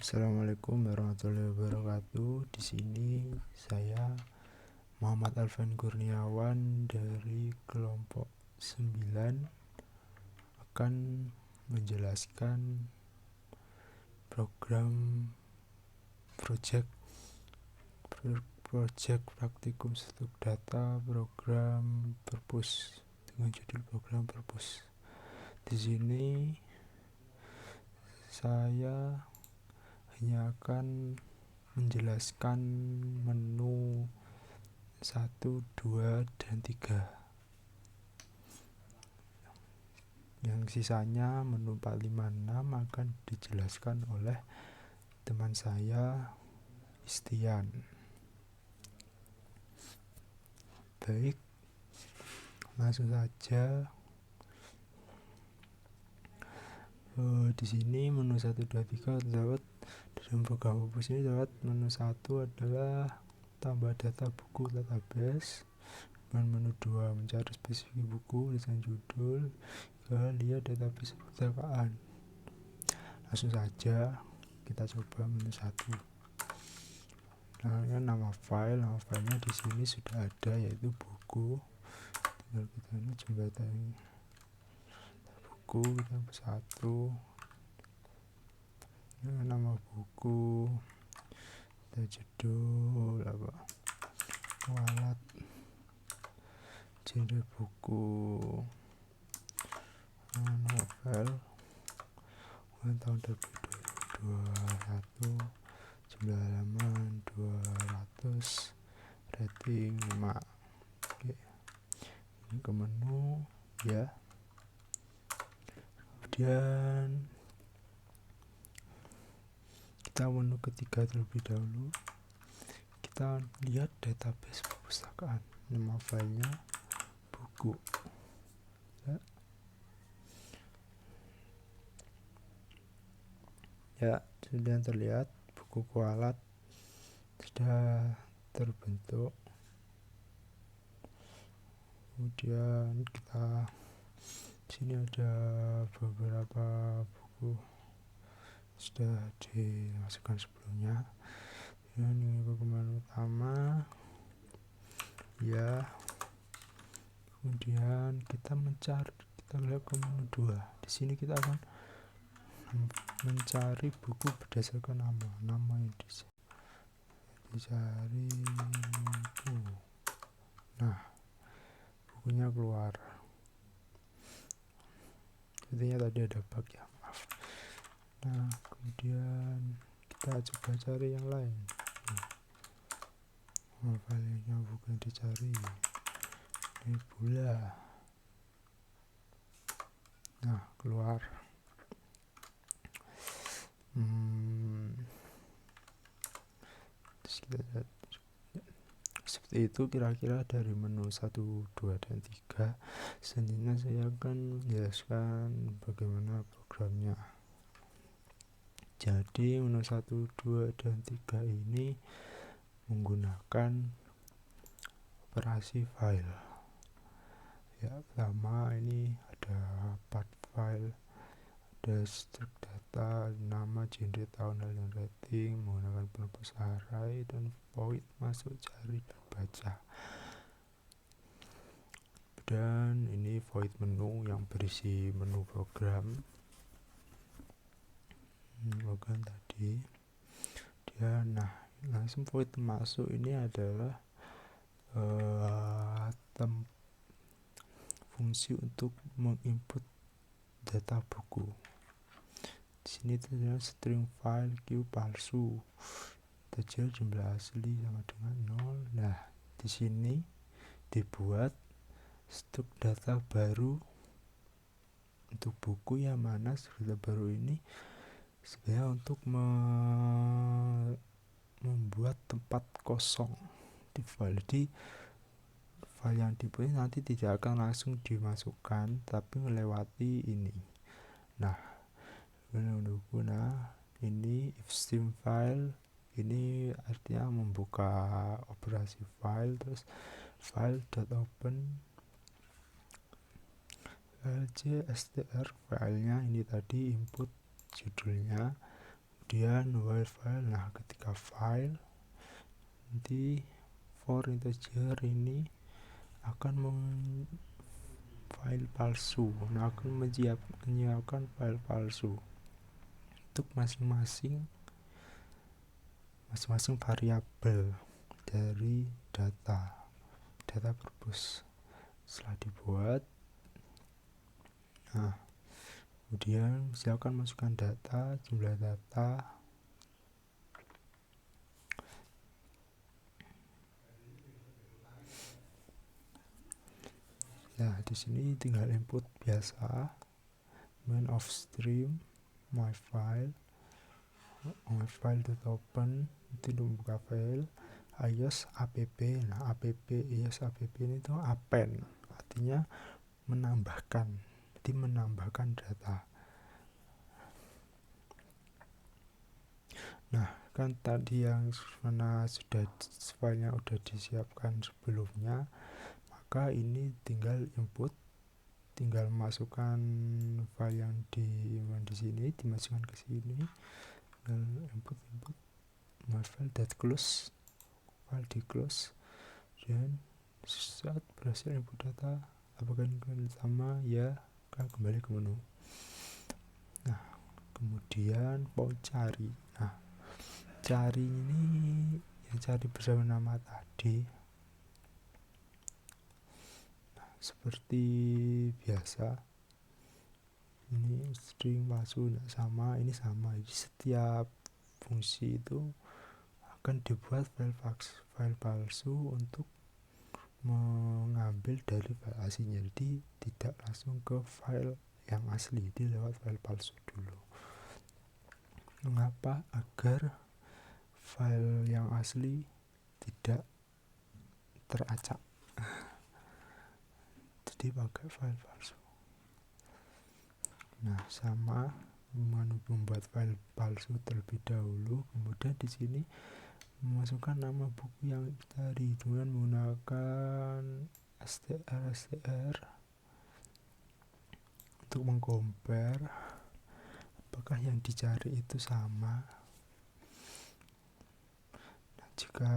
Assalamualaikum warahmatullahi wabarakatuh. Di sini saya Muhammad Alvan Kurniawan dari kelompok 9 akan menjelaskan program project praktikum stuk data program purpose dengan judul program purpose. Di sini saya hanya akan menjelaskan menu 1, 2, dan 3. Yang sisanya menu 4, 5, 6 akan dijelaskan oleh teman saya Istian. Baik, langsung saja. Di sini menu 1, 2, 3 terdapat dalam program purpose ini. Terdapat menu 1 adalah tambah data buku database, dan menu 2 mencari spesifik buku desain judul, lihat database perpustakaan. Langsung saja kita coba menu 1. Nama filenya di sini sudah ada, yaitu buku. Tinggal kita jembatan buku, kita satu. Nama buku, kita judul apa? Walat. Genre buku novel, tahun terbit 2021, jumlah halaman 200, rating 5. Oke, ini ke menu ya. Kemudian kita menu ketiga terlebih dahulu. Kita lihat database perpustakaan. Nama filenya buku ya, sudah terlihat buku kualat sudah terbentuk. Kemudian kita sini ada beberapa buku sudah dimasukkan sebelumnya. Ini perkembangan utama ya. Kemudian kita lihat ke menu 2. Di sini kita akan mencari buku berdasarkan nama yang dicari buku. Nah, bukunya keluar. Intinya tadi ada bug ya, maaf. Nah, kemudian kita coba cari yang lain. Filenya bukan dicari, ini bola. Nah, keluar. Seperti itu kira-kira dari menu 1, 2, dan 3. Selanjutnya saya akan menjelaskan bagaimana programnya. Jadi menu 1, 2, dan 3 ini menggunakan operasi file ya. Pertama ini ada part file, ada struk data, nama, genre, tahun, dan rating, menggunakan purpose array dan void masuk, cari, dan baca. Dan ini void menu yang berisi menu program tadi dia. Nah, langsung void masuk ini adalah fungsi untuk menginput data buku. Di sini terlihat string file q palsu, terjadi jumlah asli sama dengan 0. Nah, di sini dibuat stuk data baru untuk buku, yang mana stuk data baru ini sebenarnya untuk membuat tempat kosong di file. Jadi file yang dibuat nanti tidak akan langsung dimasukkan, tapi melewati ini. Nah, ini if stream file ini artinya membuka operasi file, terus file.open lcstr filenya ini tadi input judulnya, Kemudian while file, nah ketika file nanti for integer ini akan file palsu, nah akan menyiapkan file palsu untuk masing-masing variabel dari data purpose. Setelah dibuat, nah kemudian silakan masukkan data, jumlah data. Nah di sini tinggal input biasa, main of stream my file open, itu membuka file iOS app. Nah iOS app ini tuh append, artinya menambahkan data. Nah kan tadi yang mana sudah filenya udah disiapkan sebelumnya, maka ini tinggal input, tinggal masukkan file yang di sini, dimasukkan ke sini, input my file.close, file di close, dan saat berhasil input data, apakah ini sama? Ya, akan kembali ke menu. Nah kemudian mau cari, nah cari ini yang cari bersama nama tadi. Nah, seperti biasa, ini string palsu tidak sama, ini sama. Jadi setiap fungsi itu akan dibuat file palsu untuk mengambil dari file aslinya, jadi tidak langsung ke file yang asli, jadi lewat file palsu dulu. Mengapa? Agar file yang asli tidak teracak, jadi pakai file palsu. Nah sama, membuat file palsu terlebih dahulu, kemudian di sini memasukkan nama buku yang tadi dengan menggunakan str untuk mengcompare apakah yang dicari itu sama. Nah, jika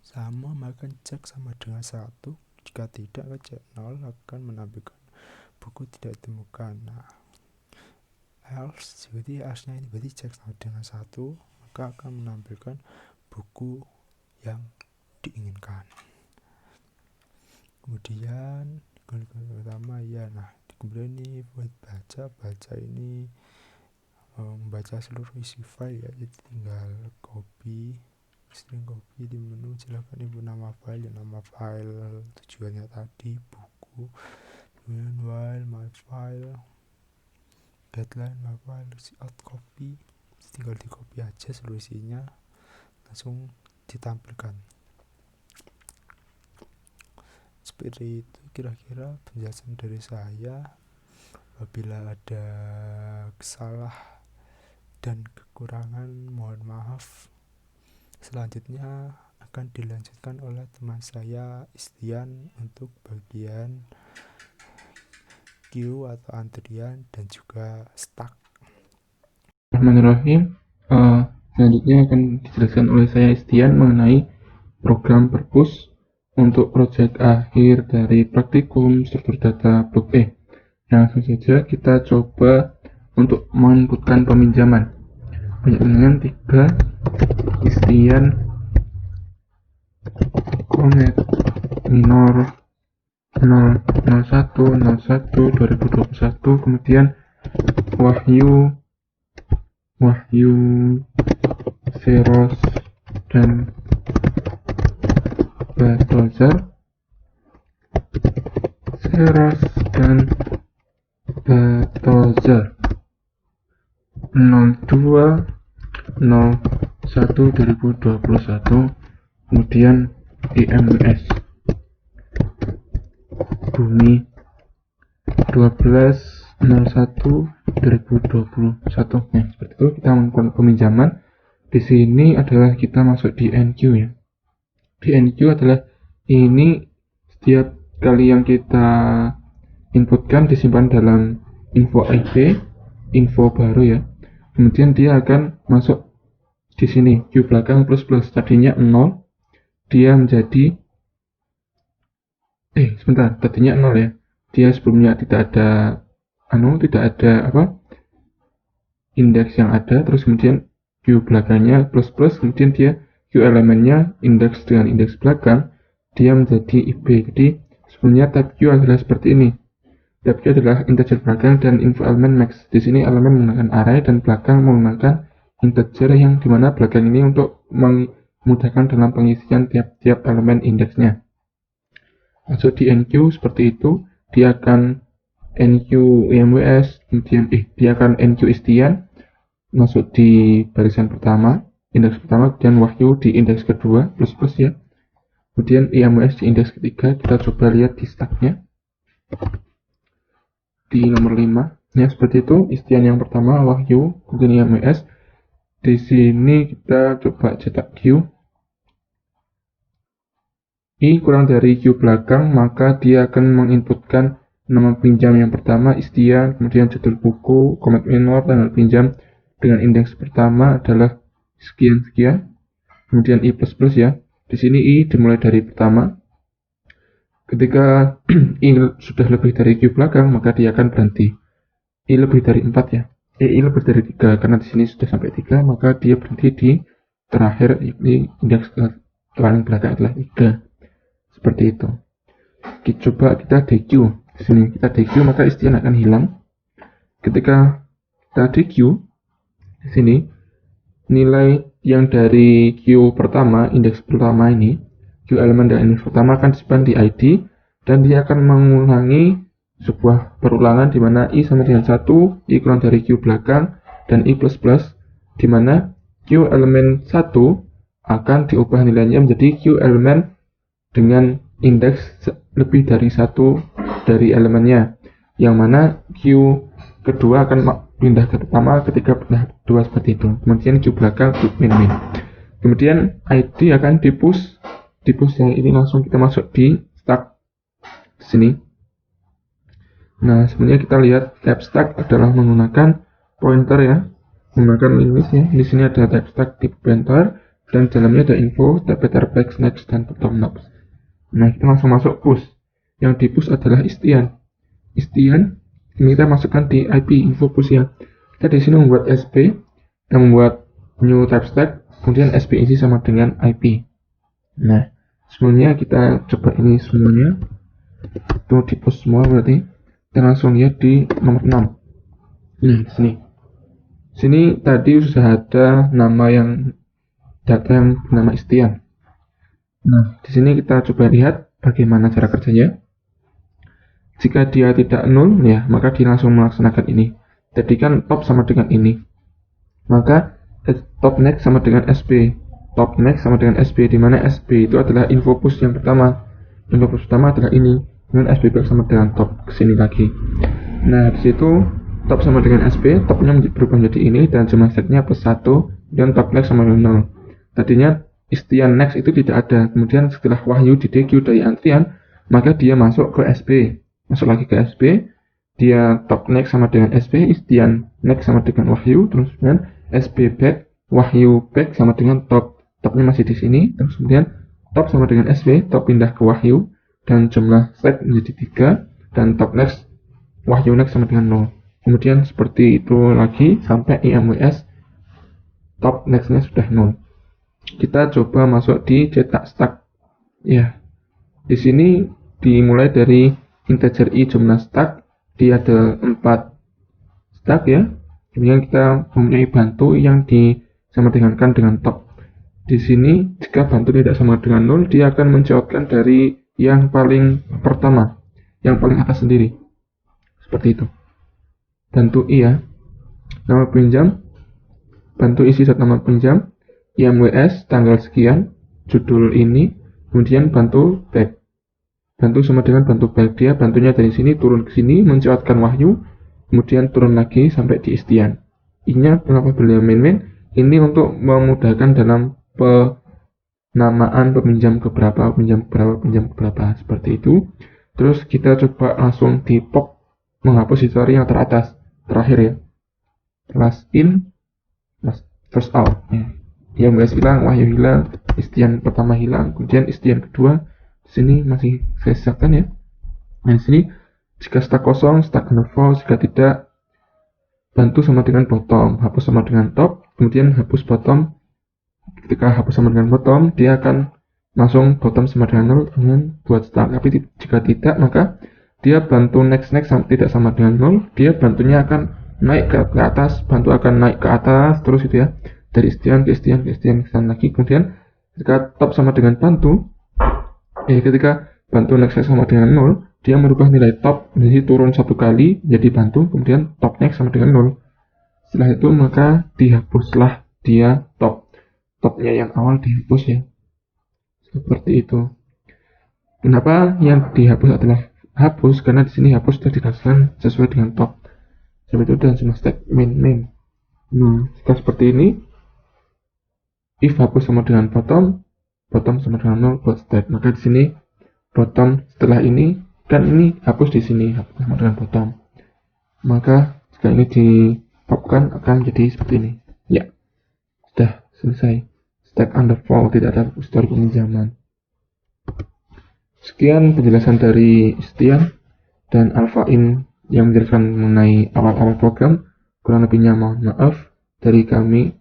sama maka cek sama dengan 1, jika tidak cek 0, akan menampilkan buku tidak ditemukan. Nah else, berarti else-nya ini berarti cek sama dengan 1, maka akan menampilkan buku yang diinginkan. Kemudian pertama ya, nah kemudian ini buat baca ini membaca seluruh isi file ya, jadi tinggal string copy di menu, silakan input nama file, tujuannya tadi buku, kemudian while my file, deadline my file, out copy, tinggal di copy aja seluruh isinya, langsung ditampilkan. Seperti itu kira-kira penjelasan dari saya. Apabila ada salah dan kekurangan mohon maaf. Selanjutnya akan dilanjutkan oleh teman saya Istian untuk bagian queue atau antrian dan juga stack. Bismillahirrahmanirrahim. Selanjutnya akan dijelaskan oleh saya Istian mengenai program purpose untuk proyek akhir dari praktikum struktur data blok E. Langsung saja kita coba untuk menginputkan peminjaman. Dengan 3 Istian connect minor 001/01/2021, kemudian Wahyu Seros dan Batozer, Seros dan Batozer 02/01/2021, kemudian IMS Bumi 12/01/2021. Nah, seperti itu kita melakukan peminjaman. Di sini adalah kita masuk di NQ ya. Di NQ adalah ini setiap kali yang kita inputkan disimpan dalam info IP, info baru ya. kemudian dia akan masuk di sini Q belakang plus plus, tadinya 0 dia menjadi tadinya 0 ya, dia sebelumnya tidak ada indeks yang ada, terus kemudian Q belakangnya plus plus, kemudian dia Q elemennya indeks dengan indeks belakang, dia menjadi IB. Jadi sebelumnya type Q adalah seperti ini. Type Q adalah integer belakang dan info elemen max. Di sini elemen menggunakan array dan belakang menggunakan integer, yang dimana belakang ini untuk memudahkan dalam pengisian tiap-tiap elemen indeksnya. Masuk di NQ seperti itu, dia akan NQ IMWS, kemudian dia akan NQ istian masuk di barisan pertama, indeks pertama, kemudian wahyu di indeks kedua plus plus ya, kemudian IMWS di indeks ketiga. Kita coba lihat di stacknya di nomor 5 ya, seperti itu. Istian yang pertama wahyu, kemudian IMWS. Di sini kita coba cetak Q I kurang dari Q belakang, maka dia akan menginputkan nama pinjam yang pertama istian, kemudian judul buku, komet minor, tanggal pinjam dengan indeks pertama adalah sekian-sekian, kemudian I plus plus ya. Di sini I dimulai dari pertama. Ketika I sudah lebih dari Q belakang, maka dia akan berhenti. I lebih dari 4 ya. I lebih dari 3, karena di sini sudah sampai 3, maka dia berhenti di terakhir, ini indeks paling belakang adalah 3. Seperti itu. Coba kita DQ. Di sini kita DQ, maka istian akan hilang. Ketika kita DQ, di sini nilai yang dari Q pertama, indeks pertama ini, Q elemen dan indeks pertama akan disimpan di ID, dan dia akan mengulangi sebuah perulangan di mana I sama dengan 1, I kurang dari Q belakang, dan I plus plus, di mana Q elemen 1 akan diubah nilainya menjadi Q elemen dengan indeks lebih dari 1 dari elemennya, yang mana Q kedua akan pindah ke pertama ketika pindah ke kedua, seperti itu. Kemudian Q belakang Q min. Kemudian ID akan dipush yang ini, langsung kita masuk di stack di sini. Nah, sebenarnya kita lihat type stack adalah menggunakan pointer ya, menggunakan list ya. Di sini ada type stack tipe pointer, dan dalamnya ada info, data back, next, dan bottom knobs. Nah, kita langsung masuk push. Yang di push adalah istian. Istian ini kita masukkan di IP info push ya. Kita di sini membuat SP dan membuat new type stack, kemudian SP isi sama dengan IP. Nah, semuanya kita coba ini semuanya. Itu di push semua berarti. Kita langsung lihat di nomor 6. Nah, di sini. Sini tadi sudah ada data yang bernama istian. Nah, di sini kita coba lihat bagaimana cara kerjanya. Jika dia tidak nol, ya, maka dia langsung melaksanakan ini. Jadi kan top sama dengan ini. Maka top next sama dengan SP. Top next sama dengan SP, di mana SP itu adalah info push yang pertama. Info push pertama adalah ini. Dengan SP back sama dengan top, kesini lagi. Nah, di situ top sama dengan SP, topnya berubah menjadi ini, dan jumlah setnya plus 1, dan top next sama dengan 0. Tadinya istian next itu tidak ada, kemudian setelah wahyu di DQ dari antrian, maka dia masuk ke SP, masuk lagi ke SP, dia top next sama dengan SP, istian next sama dengan wahyu, terus kemudian SP back, wahyu back sama dengan top, topnya masih di sini, terus kemudian top sama dengan SP, top pindah ke wahyu, dan jumlah set menjadi 3, dan top next, wahyu next sama dengan 0. Kemudian seperti itu lagi sampai IMWS top nextnya sudah 0. Kita coba masuk di cetak stack. Ya, di sini dimulai dari integer I jumlah stack, dia ada 4 stack ya. Kemudian kita mempunyai bantu yang disama dengankan dengan top. Di sini jika bantu tidak sama dengan 0, dia akan mencautkan dari yang paling pertama, yang paling atas sendiri. Seperti itu. Bantu I ya. Nama pinjam, bantu isi saat nama pinjam, IMWS tanggal sekian, judul ini, kemudian bantu back. Bantu sama dengan bantu back, dia bantunya dari sini turun ke sini mencatatkan wahyu, kemudian turun lagi sampai di istian. I-nya kenapa beliau main? Ini untuk memudahkan dalam penamaan peminjam keberapa, pinjam keberapa, seperti itu. Terus kita coba langsung di pop menghapus history yang teratas, terakhir ya. Last in, first out. Ya guys hilang, wahyu hilang, istian pertama hilang, kemudian istian kedua di sini masih saya siapkan ya. Nah di sini jika stack kosong, stack under false, jika tidak bantu sama dengan bottom, hapus sama dengan top, kemudian hapus bottom. Ketika hapus sama dengan bottom, dia akan langsung bottom sama dengan 0 dengan buat stack. Tapi jika tidak, maka dia bantu next tidak sama dengan 0, dia bantunya akan naik ke atas, bantu akan naik ke atas terus itu ya, dari istian ke istian ke istian ke sana lagi. Kemudian ketika top sama dengan bantu, ketika bantu next sama dengan 0, dia merubah nilai top, jadi turun satu kali jadi bantu, kemudian top next sama dengan 0. Setelah itu maka dihapuslah dia topnya yang awal dihapus ya, seperti itu. Kenapa yang dihapus adalah hapus? Karena di sini hapus sudah dikasihkan sesuai dengan top. Seperti itu dan semua stack main. Nah, jika seperti ini, if hapus sama dengan bottom sama dengan 0 buat stack. Maka di sini bottom setelah ini dan ini hapus di sini, hapus sama dengan bottom. Maka jika ini dipopkan akan jadi seperti ini. Ya, sudah selesai. Stack underflow, tidak ada histori peminjaman. Sekian penjelasan dari Istian dan Alpha In yang menjelaskan mengenai awal-awal program. Kurang lebihnya mohon maaf dari kami.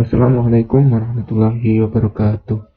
Wassalamualaikum warahmatullahi wabarakatuh.